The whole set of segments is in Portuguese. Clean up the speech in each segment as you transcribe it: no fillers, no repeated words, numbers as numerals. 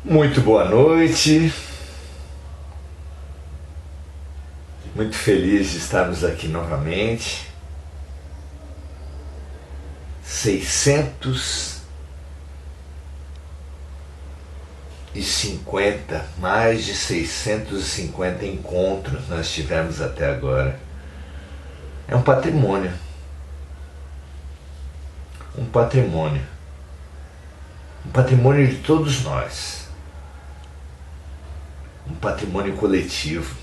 Muito boa noite, muito feliz de estarmos aqui novamente. 650, mais de 650 encontros nós tivemos até agora. É um patrimônio. Um patrimônio. Um patrimônio de todos nós. Um patrimônio coletivo.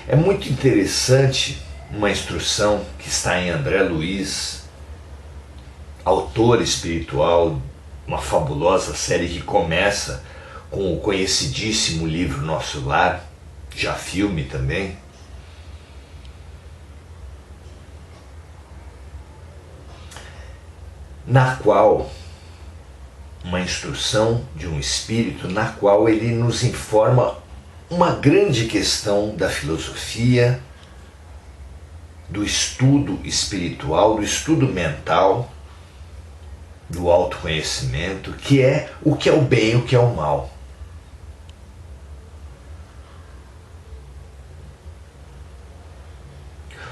É muito interessante uma instrução que está em André Luiz, autor espiritual, uma fabulosa série que começa com o conhecidíssimo livro Nosso Lar, já filme também. Na qual, uma instrução de um espírito, na qual ele nos informa uma grande questão da filosofia, do estudo espiritual, do estudo mental, do autoconhecimento, que é o que é o bem e o que é o mal.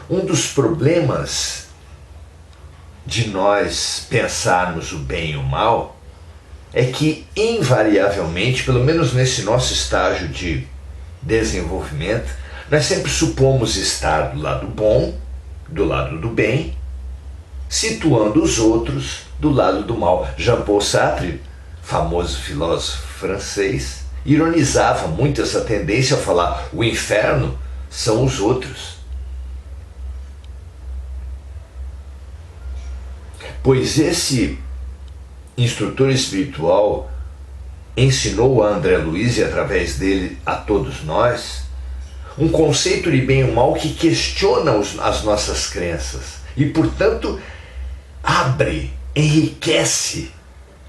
Um dos problemas de nós pensarmos o bem e o mal é que, invariavelmente, pelo menos nesse nosso estágio de desenvolvimento, nós sempre supomos estar do lado bom, do lado do bem, situando os outros do lado do mal. Jean-Paul Sartre, famoso filósofo francês, ironizava muito essa tendência ao falar: o inferno são os outros. Pois esse instrutor espiritual ensinou a André Luiz, e através dele a todos nós, um conceito de bem e mal que questiona as nossas crenças e, portanto, abre, enriquece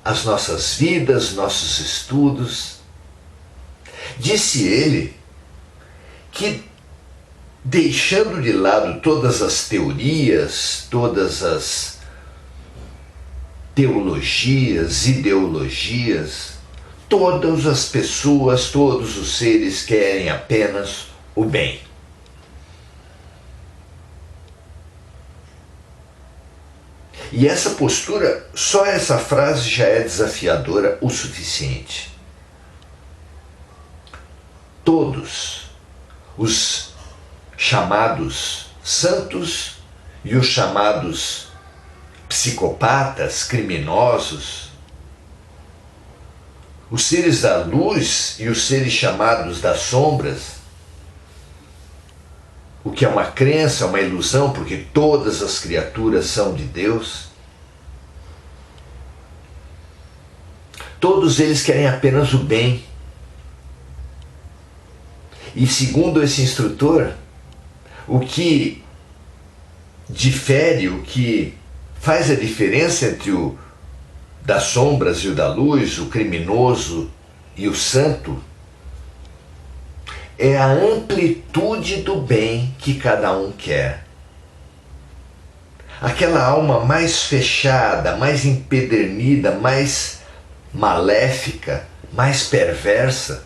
as nossas vidas, nossos estudos. Disse ele que, deixando de lado todas as teorias, todas as teologias, ideologias, todas as pessoas, todos os seres querem apenas o bem. E essa postura, só essa frase já é desafiadora o suficiente. Todos os chamados santos e os chamados psicopatas, criminosos, os seres da luz e os seres chamados das sombras, o que é uma crença, uma ilusão, porque todas as criaturas são de Deus, todos eles querem apenas o bem. E segundo esse instrutor, o que difere, o que faz a diferença entre o das sombras e o da luz, o criminoso e o santo, é a amplitude do bem que cada um quer. Aquela alma mais fechada, mais empedernida, mais maléfica, mais perversa,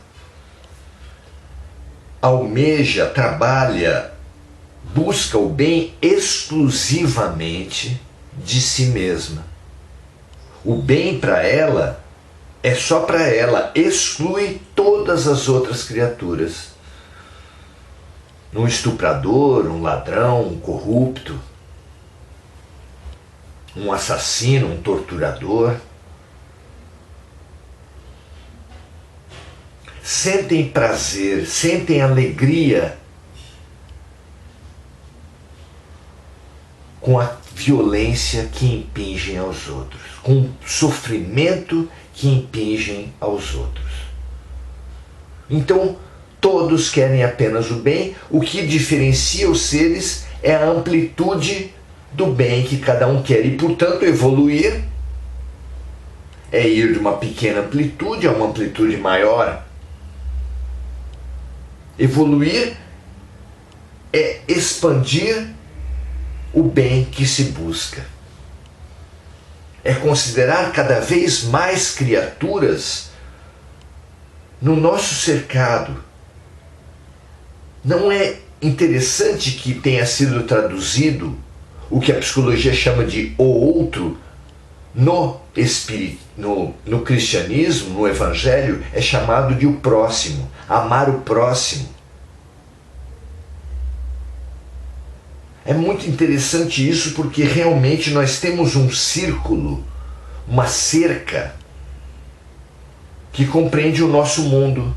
almeja, trabalha, busca o bem exclusivamente de si mesma. O bem para ela é só para ela, exclui todas as outras criaturas. Um estuprador, um ladrão, um corrupto, um assassino, um torturador, sentem prazer, sentem alegria com a violência que impingem aos outros, com o sofrimento que impingem aos outros. Então, todos querem apenas o bem. O que diferencia os seres é a amplitude do bem que cada um quer. E, portanto, evoluir é ir de uma pequena amplitude a uma amplitude maior. Evoluir é expandir o bem que se busca. é considerar cada vez mais criaturas no nosso cercado. Não é interessante que tenha sido traduzido o que a psicologia chama de o outro no cristianismo, no evangelho, é chamado de o próximo, amar o próximo. É muito interessante isso porque realmente nós temos um círculo, uma cerca que compreende o nosso mundo.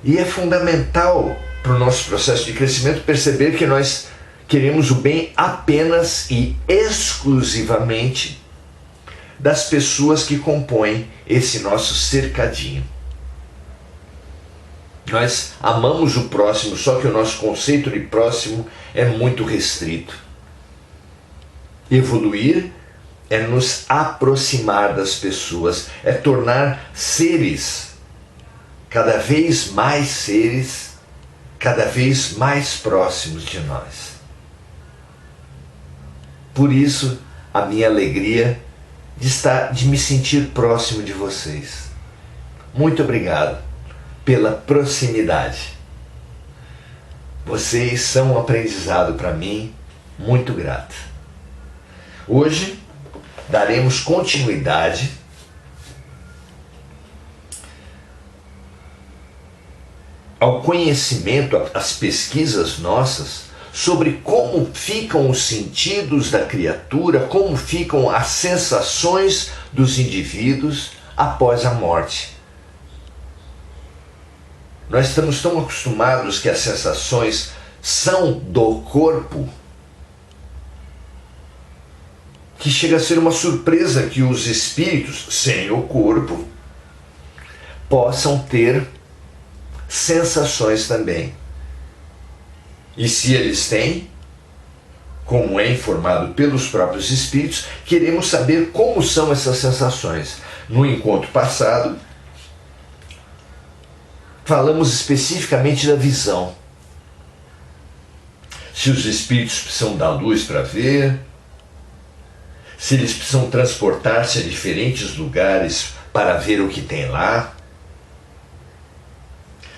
E é fundamental para o nosso processo de crescimento perceber que nós queremos o bem apenas e exclusivamente das pessoas que compõem esse nosso cercadinho. Nós amamos o próximo, só que o nosso conceito de próximo é muito restrito. Evoluir é nos aproximar das pessoas, é tornar seres, cada vez mais próximos de nós. Por isso, a minha alegria de me sentir próximo de vocês. Muito obrigado pela proximidade. Vocês são um aprendizado para mim, muito grato. Hoje daremos continuidade ao conhecimento, às pesquisas nossas sobre como ficam os sentidos da criatura, como ficam as sensações dos indivíduos após a morte. Nós estamos tão acostumados que as sensações são do corpo que chega a ser uma surpresa que os espíritos, sem o corpo, possam ter sensações também. E se eles têm, como é informado pelos próprios espíritos, queremos saber como são essas sensações. No encontro passado, falamos especificamente da visão. Se os espíritos precisam da luz para ver, se eles precisam transportar-se a diferentes lugares para ver o que tem lá.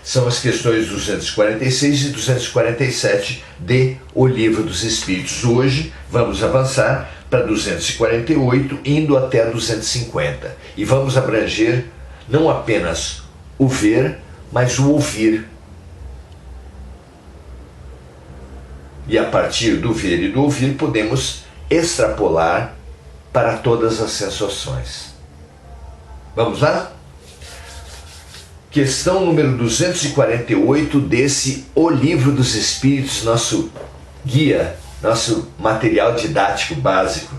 São as questões 246 e 247 de O Livro dos Espíritos. Hoje vamos avançar para 248, indo até 250. E vamos abranger não apenas o ver, mas o ouvir. E a partir do ver e do ouvir podemos extrapolar para todas as sensações. Vamos lá? Questão número 248 desse O Livro dos Espíritos, nosso guia, nosso material didático básico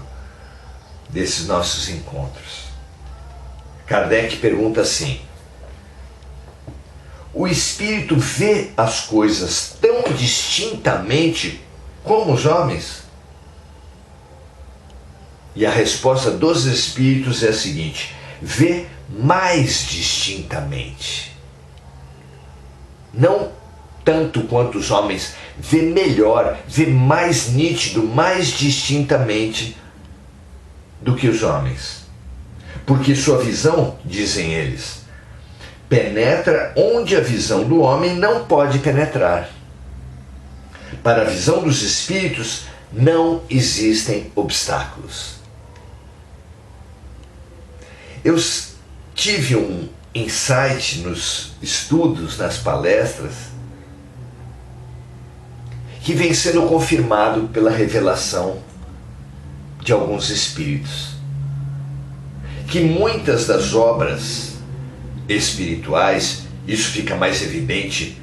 desses nossos encontros. Kardec pergunta assim: o espírito vê as coisas tão distintamente como os homens? E a resposta dos espíritos é a seguinte: vê mais distintamente. Não tanto quanto os homens, vê melhor, vê mais nítido, mais distintamente do que os homens. Porque sua visão, dizem eles, penetra onde a visão do homem não pode penetrar. Para a visão dos espíritos não existem obstáculos. Eu tive um insight nos estudos, nas palestras, que vem sendo confirmado pela revelação de alguns espíritos. Que muitas das obras espirituais, isso fica mais evidente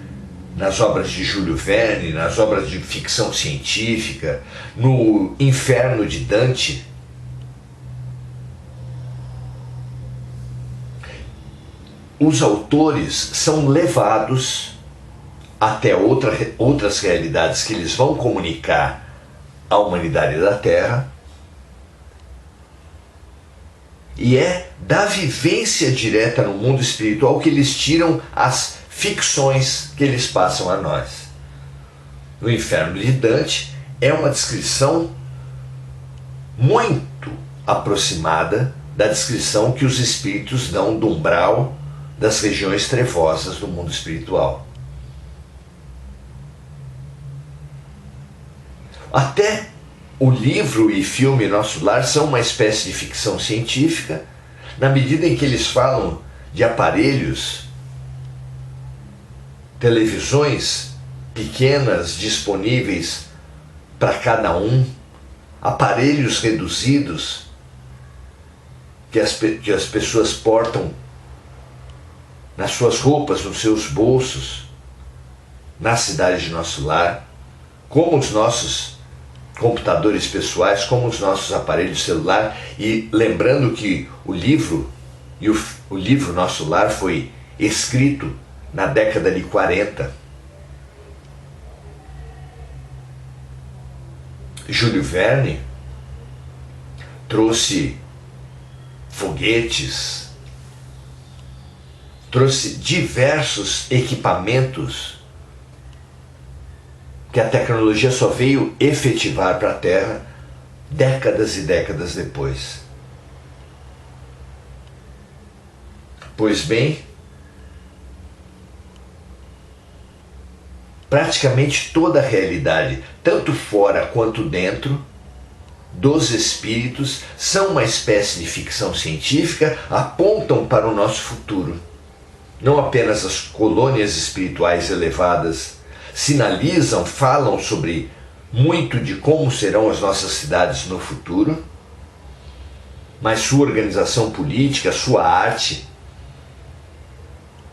nas obras de Júlio Verne, nas obras de ficção científica, no Inferno de Dante, os autores são levados até outras realidades que eles vão comunicar à humanidade da Terra, e é da vivência direta no mundo espiritual que eles tiram as ficções que eles passam a nós. No Inferno de Dante é uma descrição muito aproximada da descrição que os espíritos dão do umbral das regiões trevosas do mundo espiritual. Até o livro e filme Nosso Lar são uma espécie de ficção científica, na medida em que eles falam de aparelhos, televisões pequenas disponíveis para cada um, aparelhos reduzidos que as pessoas portam nas suas roupas, nos seus bolsos, na cidade de Nosso Lar, como os nossos computadores pessoais, como os nossos aparelhos de celular. E lembrando que o livro Nosso Lar foi escrito na década de 40. Júlio Verne trouxe foguetes, trouxe diversos equipamentos que a tecnologia só veio efetivar para a Terra décadas e décadas depois. Pois bem, praticamente toda a realidade, tanto fora quanto dentro, dos espíritos são uma espécie de ficção científica, apontam para o nosso futuro. Não apenas as colônias espirituais elevadas sinalizam, falam sobre muito de como serão as nossas cidades no futuro, mas sua organização política, sua arte,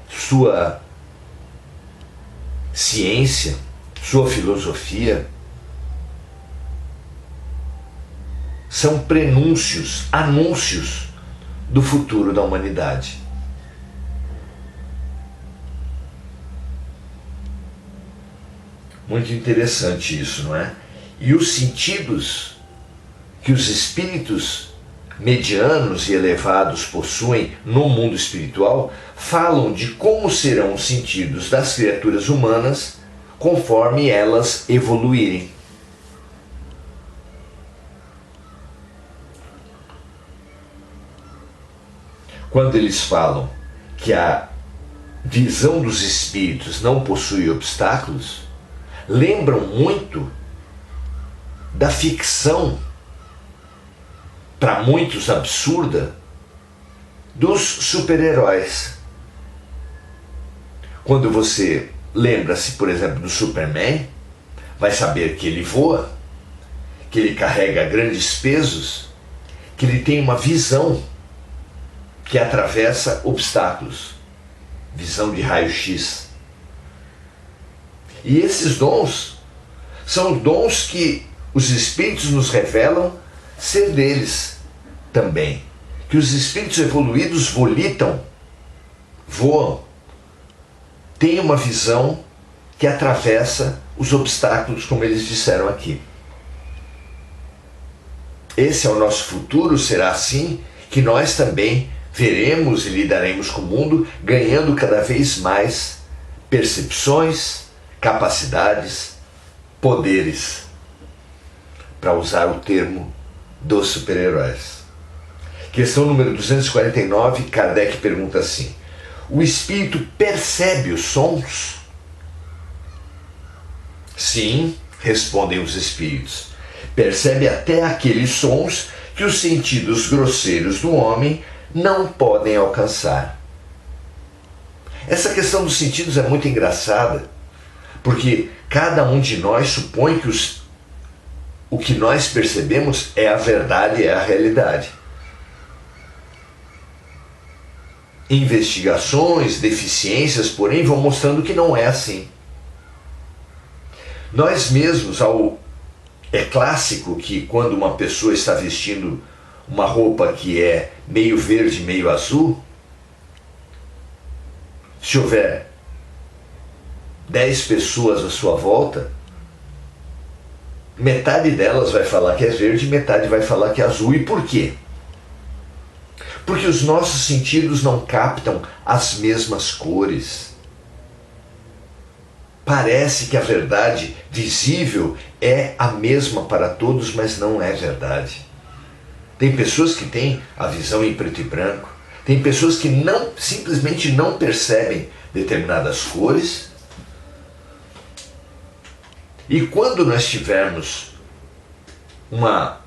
sua ciência, sua filosofia são prenúncios, anúncios do futuro da humanidade. Muito interessante isso, não é? E os sentidos que os espíritos medianos e elevados possuem no mundo espiritual falam de como serão os sentidos das criaturas humanas conforme elas evoluírem. Quando eles falam que a visão dos espíritos não possui obstáculos, lembram muito da ficção, para muitos absurda, dos super-heróis. Quando você lembra-se, por exemplo, do Superman, vai saber que ele voa, que ele carrega grandes pesos, que ele tem uma visão que atravessa obstáculos, visão de raio-x. E esses dons são dons que os espíritos nos revelam ser deles também. Que os espíritos evoluídos volitam, voam, têm uma visão que atravessa os obstáculos, como eles disseram aqui. Esse é o nosso futuro, será assim que nós também veremos e lidaremos com o mundo, ganhando cada vez mais percepções, capacidades, poderes, para usar o termo dos super-heróis. Questão número 249, Kardec pergunta assim: o espírito percebe os sons? Sim, respondem os espíritos. Percebe até aqueles sons que os sentidos grosseiros do homem não podem alcançar. Essa questão dos sentidos é muito engraçada, porque cada um de nós supõe que o que nós percebemos é a verdade, é a realidade. Investigações, deficiências, porém, vão mostrando que não é assim. Nós mesmos, é clássico que quando uma pessoa está vestindo uma roupa que é meio verde, meio azul, se houver 10 pessoas à sua volta, metade delas vai falar que é verde, metade vai falar que é azul. E por quê? Porque os nossos sentidos não captam as mesmas cores. parece que a verdade visível é a mesma para todos, mas não é verdade. Tem pessoas que têm a visão em preto e branco, tem pessoas que simplesmente não percebem determinadas cores. E quando nós tivermos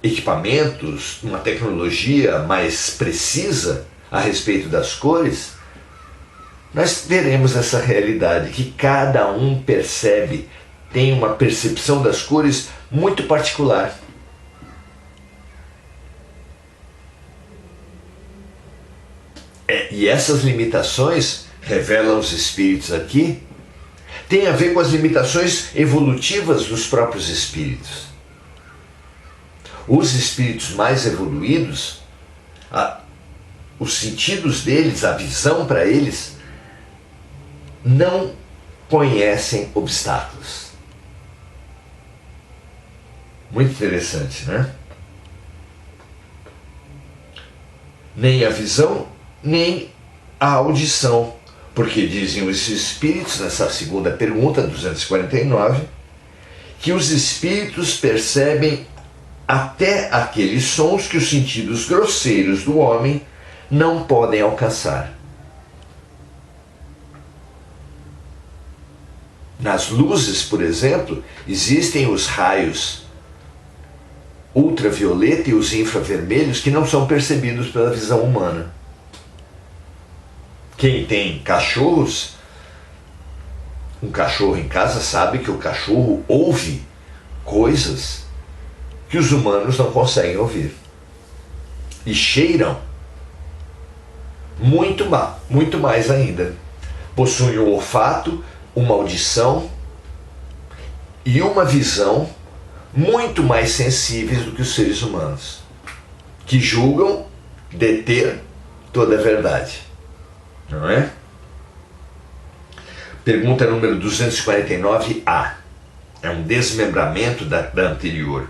equipamentos, uma tecnologia mais precisa a respeito das cores, nós veremos essa realidade que cada um percebe, tem uma percepção das cores muito particular. E essas limitações, revelam os espíritos aqui, tem a ver com as limitações evolutivas dos próprios espíritos. Os espíritos mais evoluídos, os sentidos deles, a visão para eles, não conhecem obstáculos. Muito interessante, né? Nem a visão, nem a audição. Porque dizem os espíritos, nessa segunda pergunta, 249, que os espíritos percebem até aqueles sons que os sentidos grosseiros do homem não podem alcançar. Nas luzes, por exemplo, existem os raios ultravioleta e os infravermelhos que não são percebidos pela visão humana. Quem tem cachorros, um cachorro em casa sabe que o cachorro ouve coisas que os humanos não conseguem ouvir. E cheiram muito mais ainda. Possuem um olfato, uma audição e uma visão muito mais sensíveis do que os seres humanos, que julgam deter toda a verdade. Não é? Pergunta número 249A. É um desmembramento da anterior.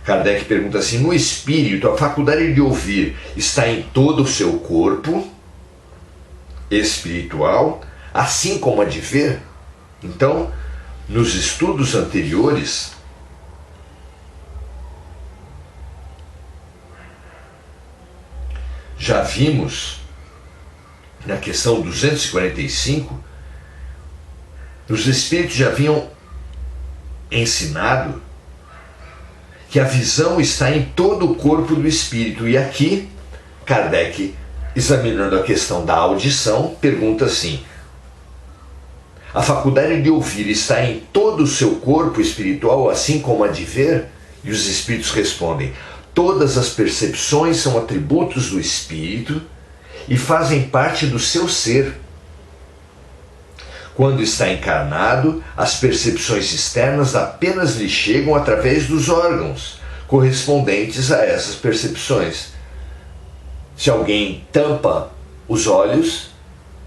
Kardec pergunta assim: no espírito, a faculdade de ouvir está em todo o seu corpo espiritual, assim como a de ver? Então, nos estudos anteriores, já vimos, na questão 245, os espíritos já haviam ensinado que a visão está em todo o corpo do espírito. E aqui, Kardec, examinando a questão da audição, pergunta assim: a faculdade de ouvir está em todo o seu corpo espiritual, assim como a de ver? E os espíritos respondem: todas as percepções são atributos do espírito e fazem parte do seu ser. Quando está encarnado, as percepções externas apenas lhe chegam através dos órgãos correspondentes a essas percepções. Se alguém tampa os olhos,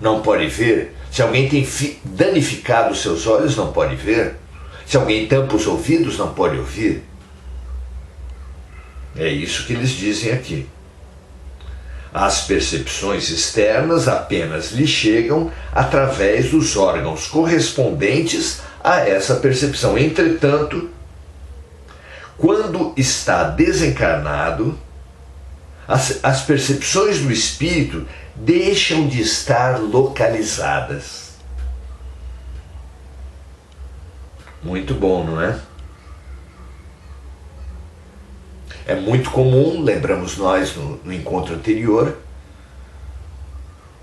não pode ver. Se alguém tem danificado os seus olhos, não pode ver. Se alguém tampa os ouvidos, não pode ouvir. É isso que eles dizem aqui. As percepções externas apenas lhe chegam através dos órgãos correspondentes a essa percepção. Entretanto, quando está desencarnado, as percepções do espírito deixam de estar localizadas. Muito bom, não é? É muito comum, lembramos nós no encontro anterior,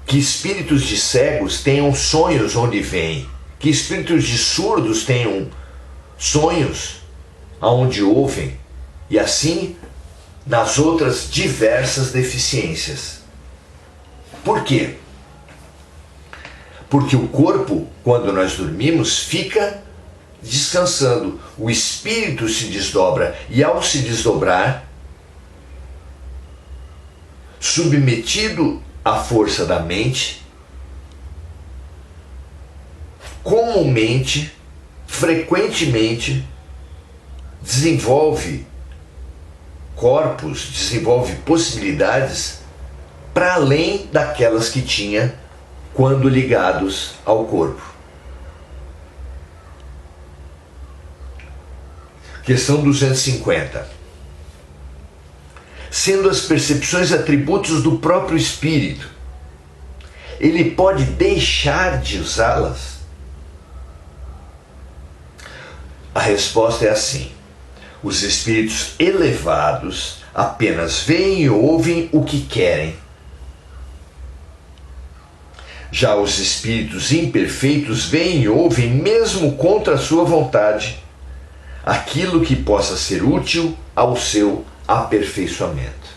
que espíritos de cegos tenham sonhos onde vêm, que espíritos de surdos tenham sonhos aonde ouvem, e assim nas outras diversas deficiências. Por quê? Porque o corpo, quando nós dormimos, fica descansando. O espírito se desdobra e, ao se desdobrar, submetido à força da mente, comumente, frequentemente, desenvolve corpos, desenvolve possibilidades para além daquelas que tinha quando ligados ao corpo. Questão 250. Sendo as percepções atributos do próprio espírito, ele pode deixar de usá-las? A resposta é assim: os espíritos elevados apenas veem e ouvem o que querem. Já os espíritos imperfeitos veem e ouvem, mesmo contra a sua vontade, aquilo que possa ser útil ao seu aperfeiçoamento.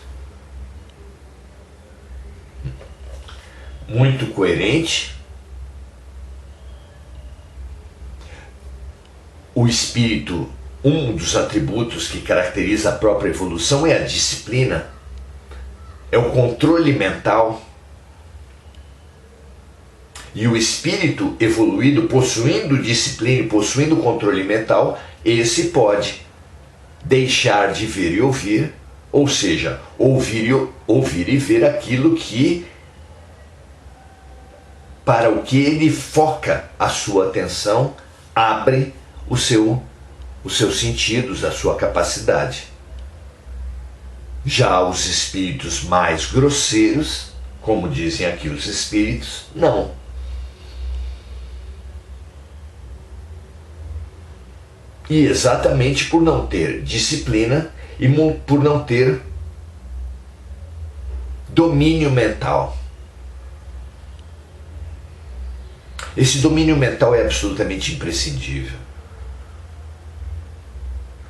Muito coerente. O espírito, um dos atributos que caracteriza a própria evolução é a disciplina, é o controle mental. E o espírito evoluído, possuindo disciplina e possuindo controle mental, esse pode deixar de ver e ouvir, ou seja, ouvir e ver aquilo que, para o que ele foca a sua atenção, abre os seus sentidos, a sua capacidade. Já os espíritos mais grosseiros, como dizem aqui os espíritos, não. E exatamente por não ter disciplina e por não ter domínio mental. Esse domínio mental é absolutamente imprescindível.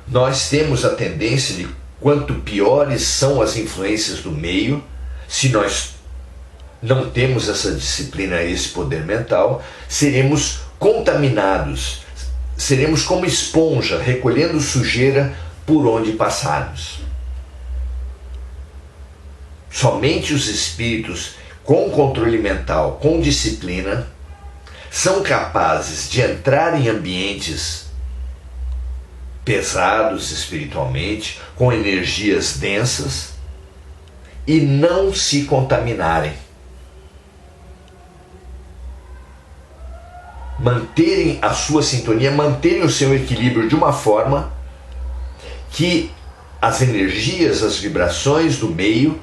Nós temos a tendência de, quanto piores são as influências do meio, se nós não temos essa disciplina, esse poder mental, seremos contaminados. Seremos como esponja, recolhendo sujeira por onde passarmos. Somente os espíritos com controle mental, com disciplina, são capazes de entrar em ambientes pesados espiritualmente, com energias densas, e não se contaminarem. Manterem a sua sintonia, manterem o seu equilíbrio de uma forma que as energias, as vibrações do meio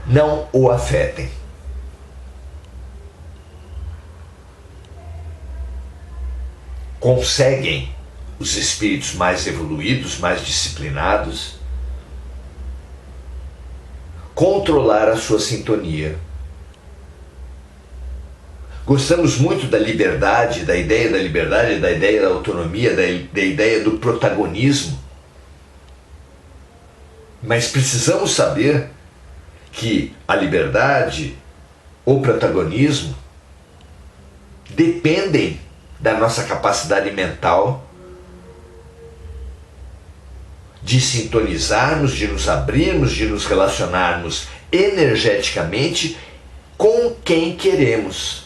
não o afetem. Conseguem os espíritos mais evoluídos, mais disciplinados, controlar a sua sintonia. Gostamos muito da liberdade, da ideia da autonomia, da ideia do protagonismo. Mas precisamos saber que a liberdade, o protagonismo, dependem da nossa capacidade mental de sintonizarmos, de nos abrirmos, de nos relacionarmos energeticamente com quem queremos.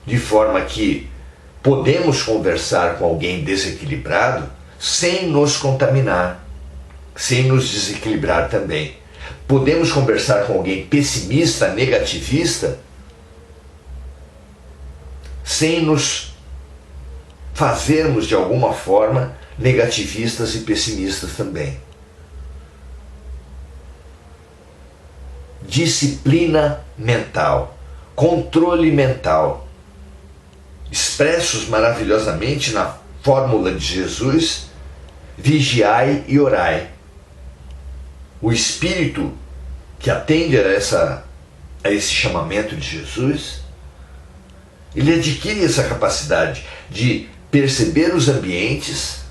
De forma que podemos conversar com alguém desequilibrado sem nos contaminar, sem nos desequilibrar também. Podemos conversar com alguém pessimista, negativista, sem nos fazermos de alguma forma negativistas e pessimistas também. Disciplina mental, controle mental, expressos maravilhosamente na fórmula de Jesus: vigiai e orai. O espírito que atende a esse chamamento de Jesus, ele adquire essa capacidade de perceber os ambientes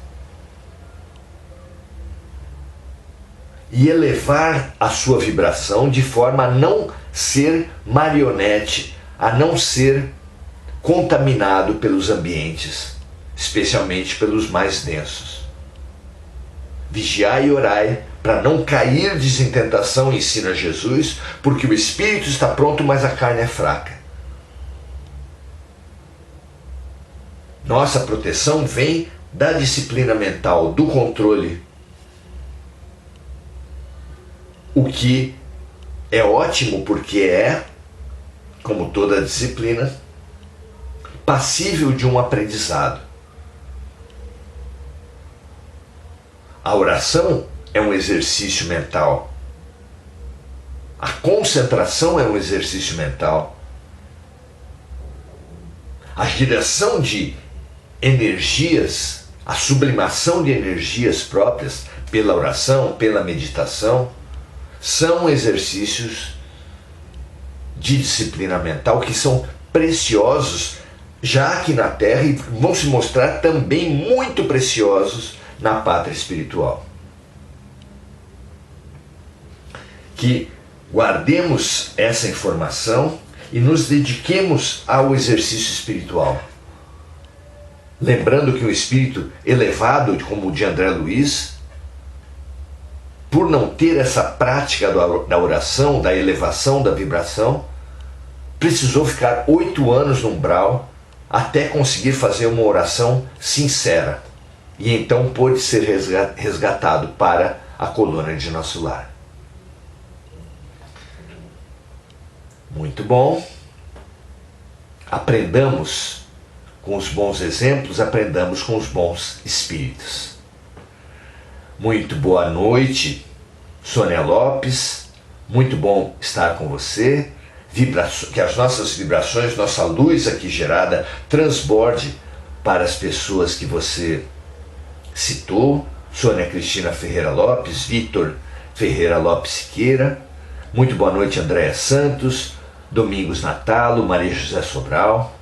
e elevar a sua vibração de forma a não ser marionete, a não ser contaminado pelos ambientes, especialmente pelos mais densos. Vigiai e orai para não cair em tentação, ensina Jesus, porque o espírito está pronto, mas a carne é fraca. Nossa proteção vem da disciplina mental, do controle. O que é ótimo, porque é, como toda disciplina, passível de um aprendizado. A oração é um exercício mental. A concentração é um exercício mental. A geração de energias, a sublimação de energias próprias pela oração, pela meditação, são exercícios de disciplina mental que são preciosos já aqui na Terra e vão se mostrar também muito preciosos na pátria espiritual. Que guardemos essa informação e nos dediquemos ao exercício espiritual. Lembrando que o espírito elevado, como o de André Luiz, por não ter essa prática da oração, da elevação da vibração, precisou ficar 8 anos no umbral até conseguir fazer uma oração sincera. E então pôde ser resgatado para a colônia de nosso lar. Muito bom. Aprendamos com os bons exemplos, aprendamos com os bons espíritos. Muito boa noite, Sônia Lopes. Muito bom estar com você. Que as nossas vibrações, nossa luz aqui gerada, transborde para as pessoas que você citou. Sônia Cristina Ferreira Lopes, Vitor Ferreira Lopes Siqueira. Muito boa noite, Andréa Santos, Domingos Natalo, Maria José Sobral.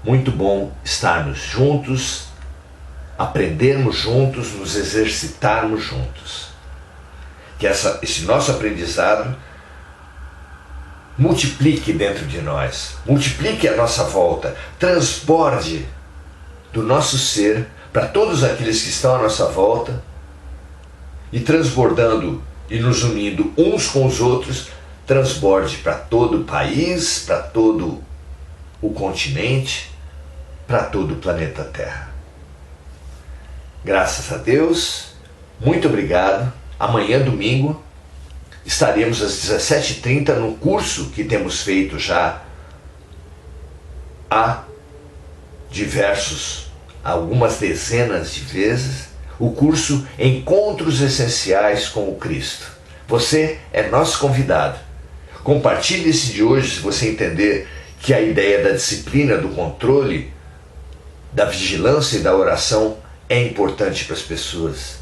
Muito bom estarmos juntos, aprendermos juntos, nos exercitarmos juntos. Que esse nosso aprendizado multiplique dentro de nós, multiplique a nossa volta, transborde do nosso ser para todos aqueles que estão à nossa volta e transbordando e nos unindo uns com os outros, transborde para todo o país, para todo o continente, para todo o planeta Terra. Graças a Deus, muito obrigado. Amanhã, domingo, estaremos às 17h30 no curso que temos feito já há algumas dezenas de vezes, o curso Encontros Essenciais com o Cristo. Você é nosso convidado. Compartilhe esse de hoje se você entender que a ideia da disciplina, do controle, da vigilância e da oração é importante para as pessoas.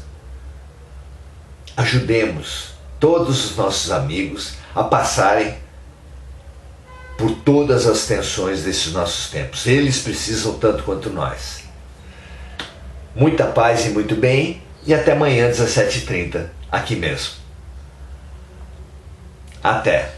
Ajudemos todos os nossos amigos a passarem por todas as tensões desses nossos tempos. Eles precisam tanto quanto nós. Muita paz e muito bem, e até amanhã, 17h30, aqui mesmo. Até!